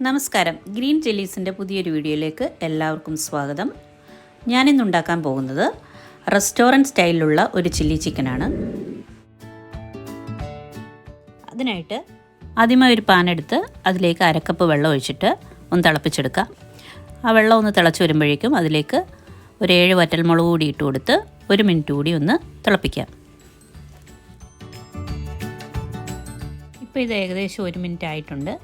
നമസ്കാരം. ഗ്രീൻ ചില്ലീസിൻ്റെ പുതിയൊരു വീഡിയോയിലേക്ക് എല്ലാവർക്കും സ്വാഗതം. ഞാനിന്ന് ഉണ്ടാക്കാൻ പോകുന്നത് റെസ്റ്റോറൻറ്റ് സ്റ്റൈലിലുള്ള ഒരു ചില്ലി ചിക്കനാണ്. അതിനായിട്ട് ആദ്യമായി ഒരു പാൻ എടുത്ത് അതിലേക്ക് അരക്കപ്പ് വെള്ളം ഒഴിച്ചിട്ട് ഒന്ന് തിളപ്പിച്ചെടുക്കാം. ആ വെള്ളം ഒന്ന് തിളച്ച് വരുമ്പോഴേക്കും അതിലേക്ക് ഒരു 7 വറ്റൽമുളക് കൂടി ഇട്ട് കൊടുത്ത് 1 മിനിറ്റ് കൂടി ഒന്ന് തിളപ്പിക്കാം. ഇപ്പോൾ ഇത് ഏകദേശം 1 മിനിറ്റ് ആയിട്ടുണ്ട്.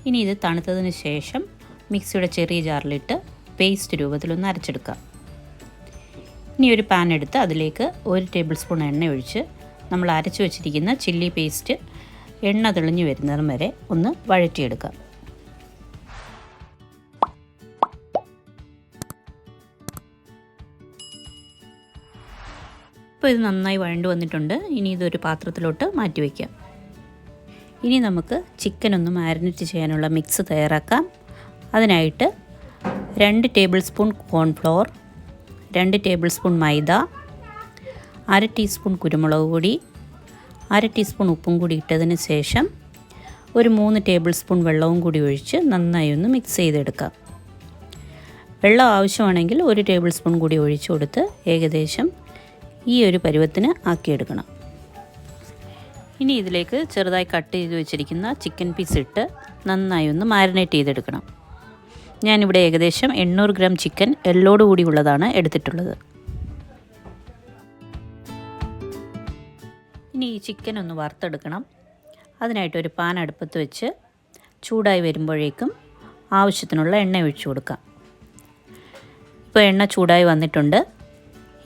ഇനി ഇത് തണുത്തതിന് ശേഷം മിക്സിയുടെ ചെറിയ ജാറിലിട്ട് പേസ്റ്റ് രൂപത്തിലൊന്ന് അരച്ചെടുക്കാം. ഇനി ഒരു പാൻ എടുത്ത് അതിലേക്ക് 1 ടേബിൾ സ്പൂൺ എണ്ണ ഒഴിച്ച് നമ്മൾ അരച്ചു വച്ചിരിക്കുന്ന ചില്ലി പേസ്റ്റ് എണ്ണ തെളിഞ്ഞു വരുന്നതും വരെ ഒന്ന് വഴറ്റിയെടുക്കാം. ഇപ്പോൾ ഇത് നന്നായി വഴണ്ടു വന്നിട്ടുണ്ട്. ഇനി ഇതൊരു പാത്രത്തിലോട്ട് മാറ്റി വയ്ക്കാം. ഇനി നമുക്ക് ചിക്കൻ ഒന്ന് മാരിനേറ്റ് ചെയ്യാനുള്ള മിക്സ് തയ്യാറാക്കാം. അതിനായിട്ട് 2 tablespoon cornflour, 2 tablespoon maida, 1/2 teaspoon കുരുമുളക് പൊടി, 1/2 ടീസ്പൂൺ ഉപ്പും കൂടി ഇട്ടതിന് ശേഷം ഒരു 3 ടേബിൾ സ്പൂൺ വെള്ളവും കൂടി ഒഴിച്ച് നന്നായി ഒന്ന് മിക്സ് ചെയ്തെടുക്കാം. വെള്ളം ആവശ്യമാണെങ്കിൽ 1 ടേബിൾ സ്പൂൺ കൂടി ഒഴിച്ചു കൊടുത്ത് ഏകദേശം ഈ ഒരു പരുവത്തിന് ആക്കിയെടുക്കണം. ഇനി ഇതിലേക്ക് ചെറുതായി കട്ട് ചെയ്ത് വെച്ചിരിക്കുന്ന ചിക്കൻ പീസ് ഇട്ട് നന്നായി ഒന്ന് മാരിനേറ്റ് ചെയ്തെടുക്കണം. ഞാനിവിടെ ഏകദേശം 800 ഗ്രാം ചിക്കൻ എല്ലോട് കൂടി ഉള്ളതാണ് എടുത്തിട്ടുള്ളത്. ഇനി ഈ ചിക്കൻ ഒന്ന് വറുത്തെടുക്കണം. അതിനായിട്ടൊരു പാൻ അടുപ്പത്ത് വെച്ച് ചൂടായി വരുമ്പോഴേക്കും ആവശ്യത്തിനുള്ള എണ്ണ ഒഴിച്ചു കൊടുക്കാം. ഇപ്പോൾ എണ്ണ ചൂടായി വന്നിട്ടുണ്ട്.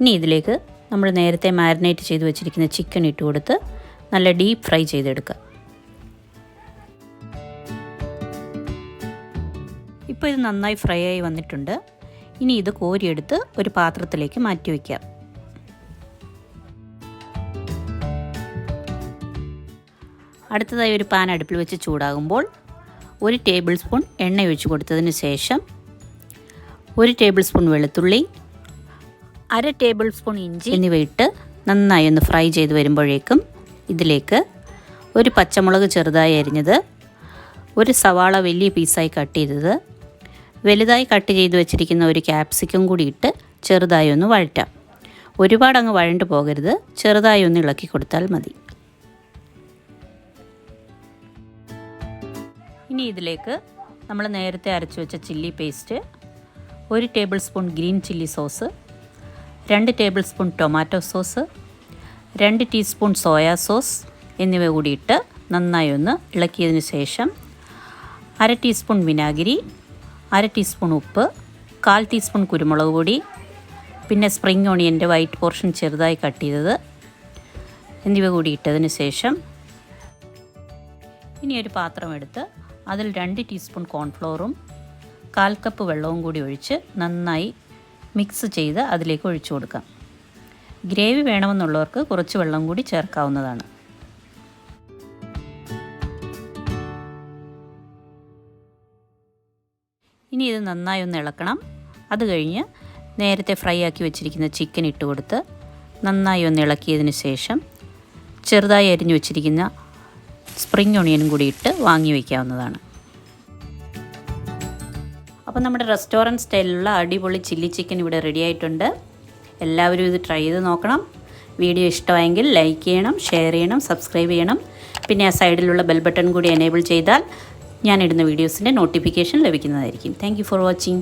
ഇനി ഇതിലേക്ക് നമ്മൾ നേരത്തെ മാരിനേറ്റ് ചെയ്ത് വെച്ചിരിക്കുന്ന ചിക്കൻ ഇട്ട് കൊടുത്ത് നല്ല ഡീപ്പ് ഫ്രൈ ചെയ്തെടുക്കുക. ഇപ്പോൾ ഇത് നന്നായി ഫ്രൈ ആയി വന്നിട്ടുണ്ട്. ഇനി ഇത് കോരിയെടുത്ത് ഒരു പാത്രത്തിലേക്ക് മാറ്റി വയ്ക്കാം. അടുത്തതായി ഒരു പാൻ അടുപ്പിൽ വെച്ച് ചൂടാകുമ്പോൾ 1 ടേബിൾ സ്പൂൺ എണ്ണ ഒഴിച്ച് കൊടുത്തതിന് ശേഷം 1 ടേബിൾ സ്പൂൺ വെളുത്തുള്ളി, 1/2 ടേബിൾ സ്പൂൺ ഇഞ്ചി എന്നിവ ഇട്ട് നന്നായി ഒന്ന് ഫ്രൈ ചെയ്ത് വരുമ്പോഴേക്കും ഇതിലേക്ക് ഒരു പച്ചമുളക് ചെറുതായി അരിഞ്ഞത്, ഒരു സവാള വലിയ പീസായി കട്ട് ചെയ്തത്, വലുതായി കട്ട് ചെയ്ത് വെച്ചിരിക്കുന്ന ഒരു ക്യാപ്സിക്കം കൂടി ഇട്ട് ചെറുതായി ഒന്ന് വഴറ്റാം. ഒരുപാട് അങ്ങ് വഴണ്ടു പോകരുത്, ചെറുതായി ഒന്ന് ഇളക്കി കൊടുത്താൽ മതി. ഇനി ഇതിലേക്ക് നമ്മൾ നേരത്തെ അരച്ചു വെച്ച chilli paste, 1 table spoon green chilli sauce, 2 table spoon tomato sauce, 2 teaspoon soya sauce എന്നിവ കൂടി ഇട്ട് നന്നായി ഒന്ന് ഇളക്കിയതിന് ശേഷം 1/2 ടീസ്പൂൺ വിനാഗിരി, 1/2 ടീസ്പൂൺ ഉപ്പ്, 1/4 ടീസ്പൂൺ കുരുമുളക് പൊടി, പിന്നെ സ്പ്രിംഗ് ഓണിയൻ്റെ വൈറ്റ് പോർഷൻ ചെറുതായി കട്ട് ചെയ്തത് എന്നിവ കൂടി ഇട്ടതിന് ശേഷം ഇനി ഒരു പാത്രം എടുത്ത് അതിൽ 2 ടീസ്പൂൺ കോൺഫ്ലോറും 1/4 കപ്പ് വെള്ളവും കൂടി ഒഴിച്ച് നന്നായി മിക്സ് ചെയ്ത് അതിലേക്ക് ഒഴിച്ചു കൊടുക്കാം. ഗ്രേവി വേണമെന്നുള്ളവർക്ക് കുറച്ച് വെള്ളം കൂടി ചേർക്കാവുന്നതാണ്. ഇനി ഇത് നന്നായി ഒന്ന് ഇളക്കണം. അത് കഴിഞ്ഞ് നേരത്തെ ഫ്രൈ ആക്കി വെച്ചിരിക്കുന്ന ചിക്കൻ ഇട്ട് കൊടുത്ത് നന്നായി ഒന്ന് ഇളക്കിയതിന് ശേഷം ചെറുതായി അരിഞ്ഞു വെച്ചിരിക്കുന്ന സ്പ്രിംഗ് ഓണിയനും കൂടി ഇട്ട് വാങ്ങി വയ്ക്കാവുന്നതാണ്. അപ്പോൾ നമ്മുടെ റെസ്റ്റോറൻറ്റ് സ്റ്റൈലിലുള്ള അടിപൊളി ചില്ലി ചിക്കൻ ഇവിടെ റെഡി ആയിട്ടുണ്ട്. എല്ലാവരും ഇത് ട്രൈ ചെയ്ത് നോക്കണം. വീഡിയോ ഇഷ്ടമായെങ്കിൽ ലൈക്ക് ചെയ്യണം, ഷെയർ ചെയ്യണം, സബ്സ്ക്രൈബ് ചെയ്യണം. പിന്നെ ആ സൈഡിലുള്ള ബെൽ ബട്ടൺ കൂടി എനേബിൾ ചെയ്താൽ ഞാനിടുന്ന വീഡിയോസിൻ്റെ നോട്ടിഫിക്കേഷൻ ലഭിക്കുന്നതായിരിക്കും. Thank you for watching.